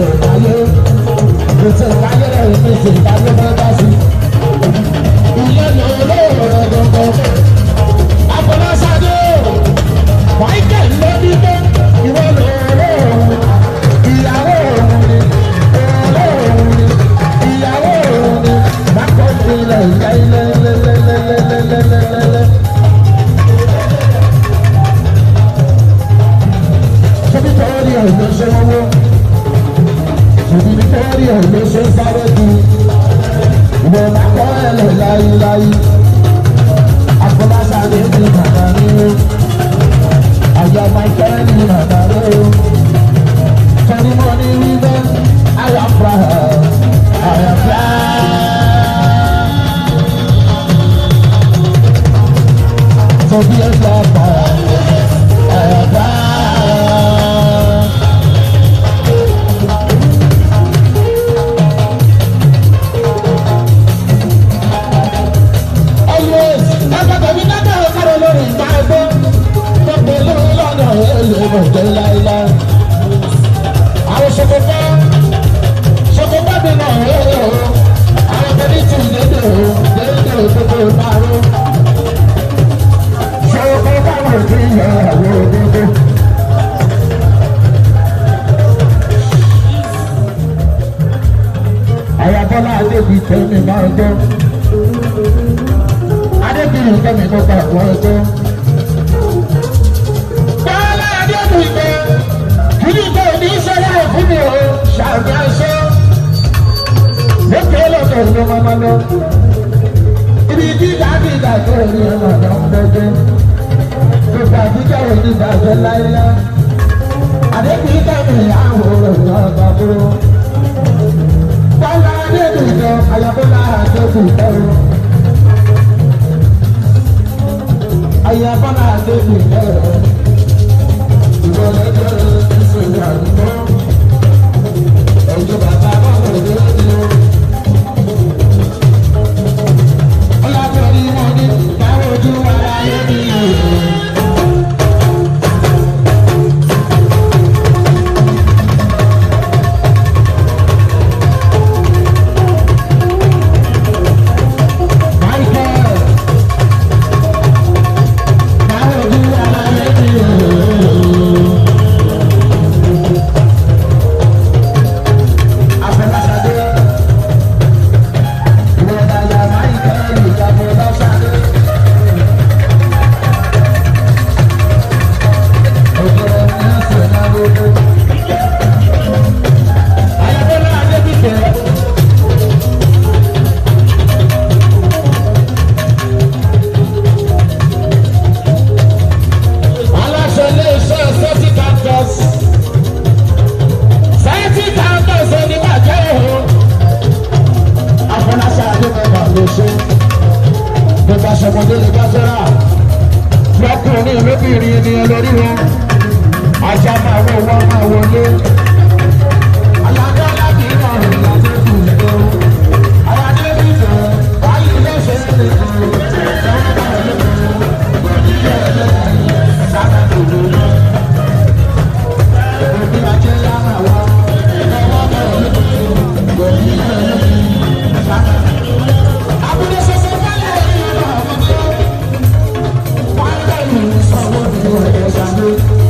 ìdáyé gbèsè ìdáyé rẹ̀ gbèsè ìdáyé bẹ́ẹ̀ bá sí. ilé lọ olóòrò rẹ̀ gbọ̀ngàn. Afọláṣadé Michael ló ní pé ìwọ lọ olóòrò ìyàwó òun ni olóòrò ni ìyàwó òun ni bákan ìpínlẹ̀ ìyá ilé lélẹ́lẹ́lẹ́lẹ́lẹ́lẹ́lẹ́. Nítorí ẹ̀ ló ṣe wọ́wọ́, nítorí ẹ̀ ló ṣe sáré ju ìwọ lákọ́ ẹ̀ lọ láyéláyé. Afọláṣadé ní bàbá mi o, àyà Michael ní bàbá mi o. Torí mo ní wíwẹ́, àyà fúra, àyà fúra. Torí ẹ̀ fúra pa, àyà fúra. Àwọn ṣokòfẹ́ bí náà rẹ̀ o, àwọn tẹ̀lé tì lédè o, lédè òdodo ìbárò. Ṣokòfẹ́ báwo kí yẹ àwọn òdodo. Àyàbọ́lá Adébí tẹ̀mí máa gbọ́. Adébí tẹ̀mí tó kà wọ́n gbọ́. Ìgbẹ́ òní sọ́wọ́ òfin mi ò ṣàmì àṣọ. Lókè lọ́kọ̀ ló máa lọ. Ibi gíga gíga tó ní ọmọ náà ń bẹ́jẹ́. Gbogbo àbíkẹ́ òní ìdájọ́ láyé. Àdébí kẹ́mi àwòrán náà bá dúró. Bọ́lá Adébíjọ Ayọ̀bọ́lá Adébíjọ. Ayọ̀bọ́lá Adébíjọ. Ẹjọ́ bàbá bá wọ̀ lórí o. Ọlọ́pẹ̀rí wọn ní báwo ojú wa láyé bí o. Ọmọdé lè bá sọ́ra lọ́kùnrin lóbìnrin ènìyàn lórí wọn ajá máa wọ wọ́n máa wọlé. Alága láti iná rẹ̀ láti kù lọ. Aládé bí jẹ́ wáyé lọ́sẹ̀ lè kú. Òbí ajé yára wá. Ẹ̀wọ́n bẹ̀rẹ̀ lókè. Òbí ẹ̀rọ abúlé ṣẹṣẹ fẹ́lẹ̀ yìí lọ́wọ́ ọmọdé. Wọ́n ń bẹ̀rù sọ̀rọ̀ ìwọ̀n ẹ̀ṣẹ̀.